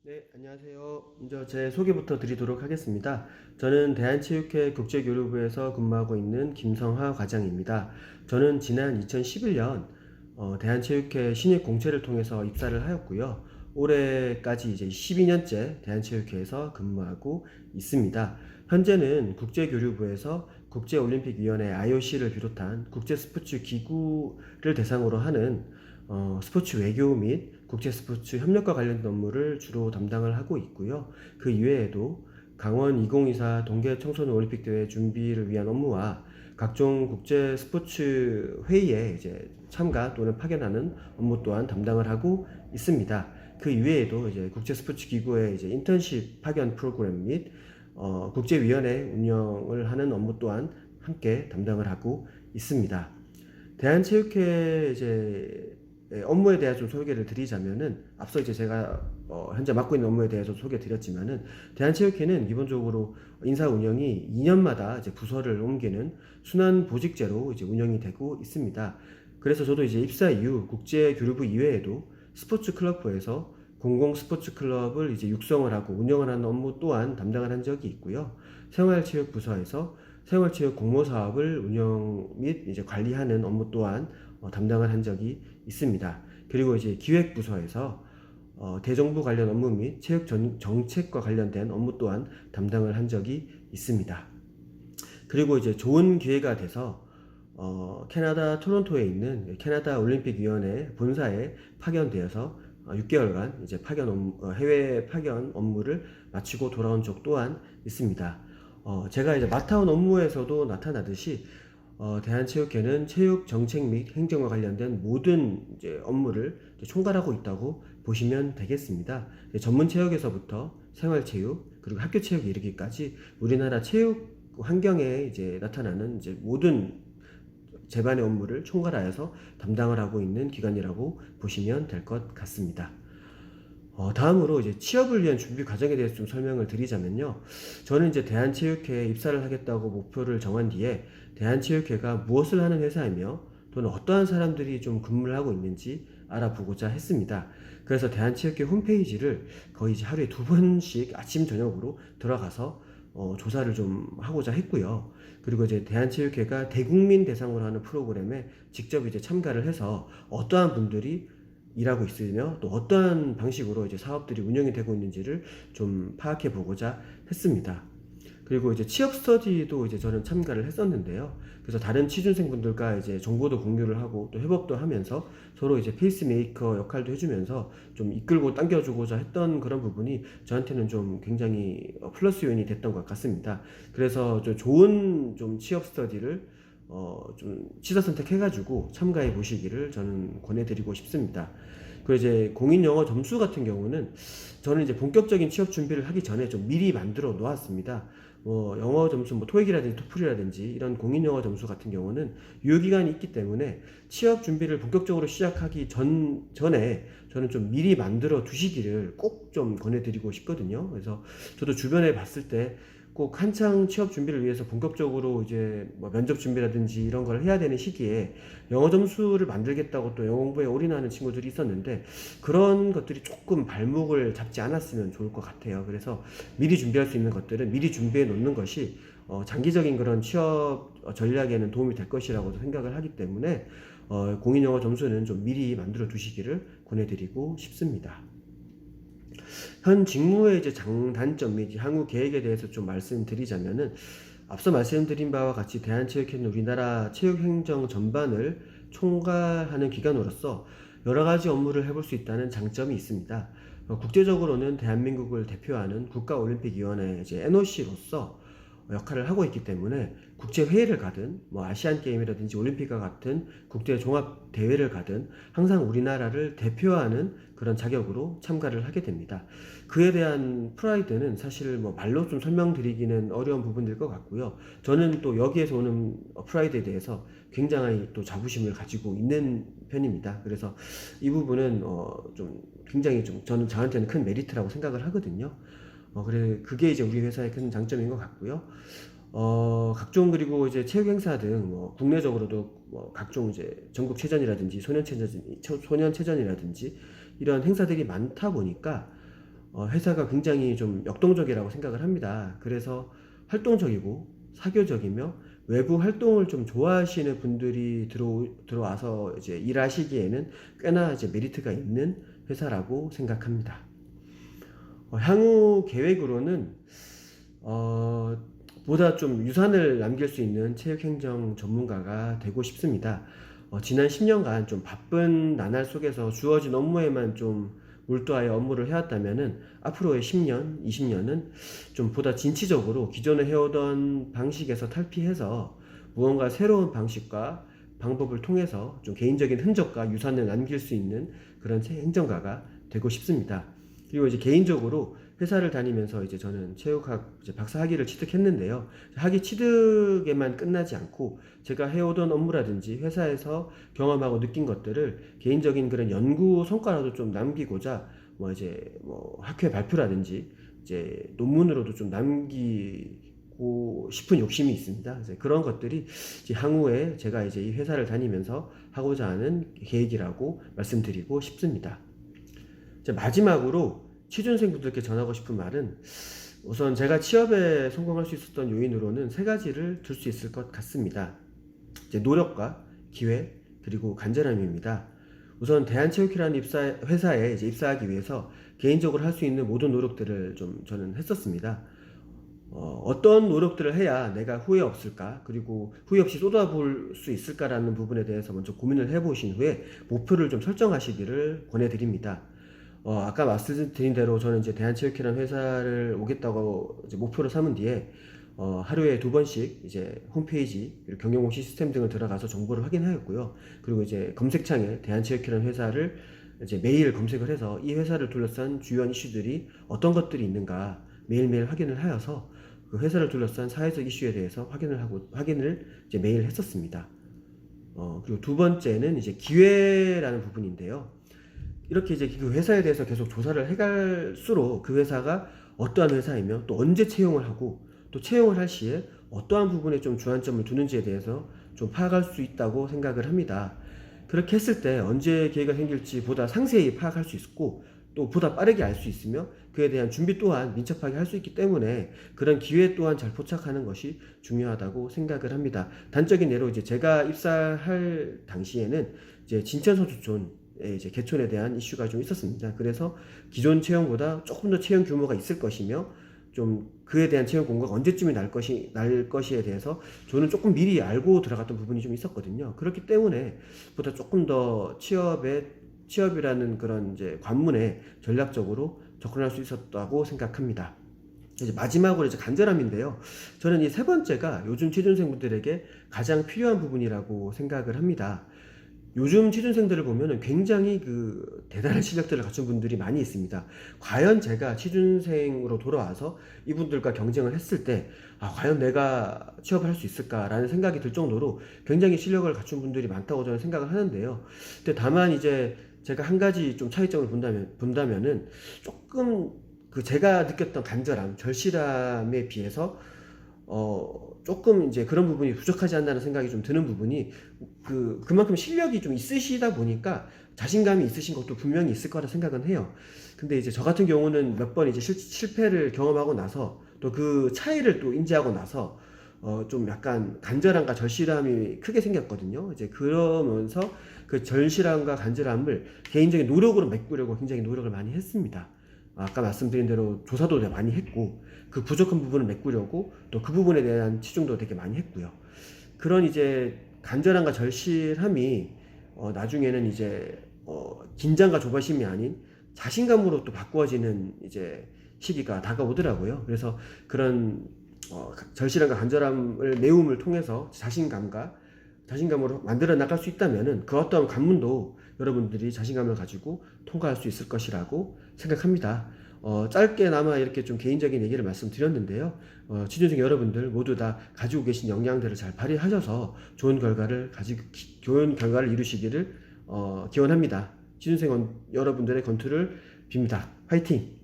네, 안녕하세요. 먼저 제 소개부터 드리도록 하겠습니다. 저는 대한체육회 국제교류부에서 근무하고 있는 김성하 과장입니다. 저는 지난 2011년 대한체육회 신입 공채를 통해서 입사를 하였고요. 올해까지 이제 12년째 대한체육회에서 근무하고 있습니다. 현재는 국제교류부에서 국제올림픽위원회 IOC를 비롯한 국제스포츠 기구를 대상으로 하는 스포츠 외교 및 국제 스포츠 협력과 관련된 업무를 주로 담당을 하고 있고요. 그 이외에도 강원 2024 동계 청소년 올림픽 대회 준비를 위한 업무와 각종 국제 스포츠 회의에 이제 참가 또는 파견하는 업무 또한 담당을 하고 있습니다. 그 이외에도 이제 국제 스포츠 기구의 이제 인턴십 파견 프로그램 및 국제위원회 운영을 하는 업무 또한 함께 담당을 하고 있습니다. 대한체육회 이제 업무에 대해 좀 소개를 드리자면은 앞서 이제 제가 현재 맡고 있는 업무에 대해서 소개 드렸지만은 대한체육회는 기본적으로 인사 운영이 2년마다 이제 부서를 옮기는 순환 보직제로 이제 운영이 되고 있습니다. 그래서 저도 이제 입사 이후 국제교류부 이외에도 스포츠 클럽부에서 공공 스포츠 클럽을 이제 육성을 하고 운영을 하는 업무 또한 담당을 한 적이 있고요. 생활체육부서에서 생활체육 공모 사업을 운영 및 이제 관리하는 업무 또한 담당을 한 적이 있습니다. 그리고 이제 기획부서에서 대정부 관련 업무 및 체육 정책과 관련된 업무 또한 담당을 한 적이 있습니다. 그리고 이제 좋은 기회가 돼서 캐나다 토론토에 있는 캐나다 올림픽위원회 본사에 파견되어서 6개월간 이제 해외 파견 업무를 마치고 돌아온 적 또한 있습니다. 제가 이제 맡아온 업무에서도 나타나듯이 대한체육회는 체육 정책 및 행정과 관련된 모든 이제 업무를 이제 총괄하고 있다고 보시면 되겠습니다. 전문 체육에서부터 생활체육 그리고 학교 체육에 이르기까지 우리나라 체육 환경에 이제 나타나는 이제 모든 제반의 업무를 총괄하여서 담당을 하고 있는 기관이라고 보시면 될 것 같습니다. 다음으로 이제 취업을 위한 준비 과정에 대해서 좀 설명을 드리자면요. 저는 이제 대한체육회에 입사를 하겠다고 목표를 정한 뒤에 대한체육회가 무엇을 하는 회사이며 또는 어떠한 사람들이 좀 근무를 하고 있는지 알아보고자 했습니다. 그래서 대한체육회 홈페이지를 거의 이제 하루에 2번씩 아침 저녁으로 들어가서 조사를 좀 하고자 했고요. 그리고 이제 대한체육회가 대국민 대상으로 하는 프로그램에 직접 이제 참가를 해서 어떠한 분들이 일하고 있으며 또 어떠한 방식으로 이제 사업들이 운영이 되고 있는지를 좀 파악해 보고자 했습니다. 그리고 이제 취업 스터디도 이제 저는 참가를 했었는데요. 그래서 다른 취준생분들과 이제 정보도 공유를 하고 또 협업도 하면서 서로 이제 페이스메이커 역할도 해주면서 좀 이끌고 당겨주고자 했던 그런 부분이 저한테는 좀 굉장히 플러스 요인이 됐던 것 같습니다. 그래서 좀 좋은 좀 취업 스터디를 좀 취사 선택해가지고 참가해 보시기를 저는 권해드리고 싶습니다. 그리고 이제 공인 영어 점수 같은 경우는 저는 이제 본격적인 취업 준비를 하기 전에 좀 미리 만들어 놓았습니다. 영어 점수, 토익이라든지 토플이라든지 이런 공인 영어 점수 같은 경우는 유효기간이 있기 때문에 취업 준비를 본격적으로 시작하기 전에 저는 좀 미리 만들어 두시기를 꼭 좀 권해드리고 싶거든요. 그래서 저도 주변에 봤을 때 꼭 한창 취업 준비를 위해서 본격적으로 이제 면접 준비라든지 이런 걸 해야 되는 시기에 영어 점수를 만들겠다고 또 영어 공부에 올인하는 친구들이 있었는데 그런 것들이 조금 발목을 잡지 않았으면 좋을 것 같아요. 그래서 미리 준비할 수 있는 것들은 미리 준비해 놓는 것이 장기적인 그런 취업 전략에는 도움이 될 것이라고 생각을 하기 때문에 공인 영어 점수는 좀 미리 만들어 두시기를 권해드리고 싶습니다. 현 직무의 이제 장단점 및 향후 계획에 대해서 좀 말씀드리자면은 앞서 말씀드린 바와 같이 대한체육회는 우리나라 체육행정 전반을 총괄하는 기관으로서 여러 가지 업무를 해볼 수 있다는 장점이 있습니다. 국제적으로는 대한민국을 대표하는 국가올림픽위원회 이제 NOC로서 역할을 하고 있기 때문에 국제회의를 가든 아시안게임이라든지 올림픽과 같은 국제 종합 대회를 가든 항상 우리나라를 대표하는 그런 자격으로 참가를 하게 됩니다. 그에 대한 프라이드는 사실 말로 좀 설명드리기는 어려운 부분일 것 같고요. 저는 또 여기에서 오는 프라이드에 대해서 굉장히 또 자부심을 가지고 있는 편입니다. 그래서 이 부분은 좀 굉장히 좀 저한테는 큰 메리트라고 생각을 하거든요. 그게 이제 우리 회사의 큰 장점인 것 같고요. 각종 그리고 이제 체육 행사 등 국내적으로도 각종 이제 전국체전이라든지 소년체전이라든지 이런 행사들이 많다 보니까 회사가 굉장히 좀 역동적이라고 생각을 합니다. 그래서 활동적이고 사교적이며 외부 활동을 좀 좋아하시는 분들이 들어와서 이제 일하시기에는 꽤나 이제 메리트가 있는 회사라고 생각합니다. 향후 계획으로는 보다 좀 유산을 남길 수 있는 체육행정 전문가가 되고 싶습니다. 지난 10년간 좀 바쁜 나날 속에서 주어진 업무에만 좀 몰두하여 업무를 해왔다면은 앞으로의 10년, 20년은 좀 보다 진취적으로 기존에 해오던 방식에서 탈피해서 무언가 새로운 방식과 방법을 통해서 좀 개인적인 흔적과 유산을 남길 수 있는 그런 행정가가 되고 싶습니다. 그리고 이제 개인적으로 회사를 다니면서 이제 저는 체육학 이제 박사 학위를 취득했는데요. 학위 취득에만 끝나지 않고 제가 해오던 업무라든지 회사에서 경험하고 느낀 것들을 개인적인 그런 연구 성과라도 좀 남기고자 뭐 학회 발표라든지 이제 논문으로도 좀 남기고 싶은 욕심이 있습니다. 그래서 그런 것들이 이제 향후에 제가 이제 이 회사를 다니면서 하고자 하는 계획이라고 말씀드리고 싶습니다. 마지막으로 취준생분들께 전하고 싶은 말은 우선 제가 취업에 성공할 수 있었던 요인으로는 세 가지를 들 수 있을 것 같습니다. 이제 노력과 기회 그리고 간절함입니다. 우선 대한체육회라는 회사에 이제 입사하기 위해서 개인적으로 할 수 있는 모든 노력들을 좀 저는 했었습니다. 어떤 노력들을 해야 내가 후회 없을까, 그리고 후회 없이 쏟아부을 수 있을까라는 부분에 대해서 먼저 고민을 해보신 후에 목표를 좀 설정하시기를 권해드립니다. 아까 말씀드린 대로 저는 이제 대한체육회라는 회사를 오겠다고 이제 목표를 삼은 뒤에 하루에 2번씩 이제 홈페이지 그리고 경영공 시스템 등을 들어가서 정보를 확인하였고요. 그리고 이제 검색창에 대한체육회라는 회사를 이제 매일 검색을 해서 이 회사를 둘러싼 주요한 이슈들이 어떤 것들이 있는가 매일매일 확인을 하여서 그 회사를 둘러싼 사회적 이슈에 대해서 확인을 이제 매일 했었습니다. 그리고 두 번째는 이제 기회라는 부분인데요. 이렇게 이제 그 회사에 대해서 계속 조사를 해갈수록 그 회사가 어떠한 회사이며 또 언제 채용을 하고 또 채용을 할 시에 어떠한 부분에 좀 주안점을 두는지에 대해서 좀 파악할 수 있다고 생각을 합니다. 그렇게 했을 때 언제 기회가 생길지 보다 상세히 파악할 수 있고 또 보다 빠르게 알 수 있으며 그에 대한 준비 또한 민첩하게 할 수 있기 때문에 그런 기회 또한 잘 포착하는 것이 중요하다고 생각을 합니다. 단적인 예로 이제 제가 입사할 당시에는 이제 진천선수촌 이제 개촌에 대한 이슈가 좀 있었습니다. 그래서 기존 채용보다 조금 더 채용 규모가 있을 것이며 좀 그에 대한 채용 공고가 언제쯤이 날 것이에 대해서 저는 조금 미리 알고 들어갔던 부분이 좀 있었거든요. 그렇기 때문에 보다 조금 더 취업이라는 그런 이제 관문에 전략적으로 접근할 수 있었다고 생각합니다. 이제 마지막으로 이제 간절함인데요. 저는 이 세 번째가 요즘 취준생분들에게 가장 필요한 부분이라고 생각을 합니다. 요즘 취준생들을 보면 굉장히 그 대단한 실력들을 갖춘 분들이 많이 있습니다. 과연 제가 취준생으로 돌아와서 이분들과 경쟁을 했을 때 과연 내가 취업을 할 수 있을까라는 생각이 들 정도로 굉장히 실력을 갖춘 분들이 많다고 저는 생각을 하는데요. 근데 다만 이제 제가 한 가지 좀 차이점을 본다면은 조금 그 제가 느꼈던 간절함, 절실함에 비해서 조금 이제 그런 부분이 부족하지 않나는 생각이 좀 드는 부분이 그만큼 실력이 좀 있으시다 보니까 자신감이 있으신 것도 분명히 있을 거라 생각은 해요. 근데 이제 저 같은 경우는 몇 번 이제 실패를 경험하고 나서 또 그 차이를 또 인지하고 나서 좀 약간 간절함과 절실함이 크게 생겼거든요. 이제 그러면서 그 절실함과 간절함을 개인적인 노력으로 메꾸려고 굉장히 노력을 많이 했습니다. 아까 말씀드린 대로 조사도 많이 했고 그 부족한 부분을 메꾸려고 또 그 부분에 대한 치중도 되게 많이 했고요. 그런 이제 간절함과 절실함이 나중에는 이제 긴장과 조바심이 아닌 자신감으로 또 바꾸어지는 이제 시기가 다가오더라고요. 그래서 그런 절실함과 간절함을 메움을 통해서 자신감으로 만들어 나갈 수 있다면은 그 어떤 관문도 여러분들이 자신감을 가지고 통과할 수 있을 것이라고 생각합니다. 짧게나마 이렇게 좀 개인적인 얘기를 말씀드렸는데요. 취준생 여러분들 모두 다 가지고 계신 역량들을 잘 발휘하셔서 좋은 결과를 이루시기를 기원합니다. 취준생 여러분들의 건투를 빕니다. 화이팅!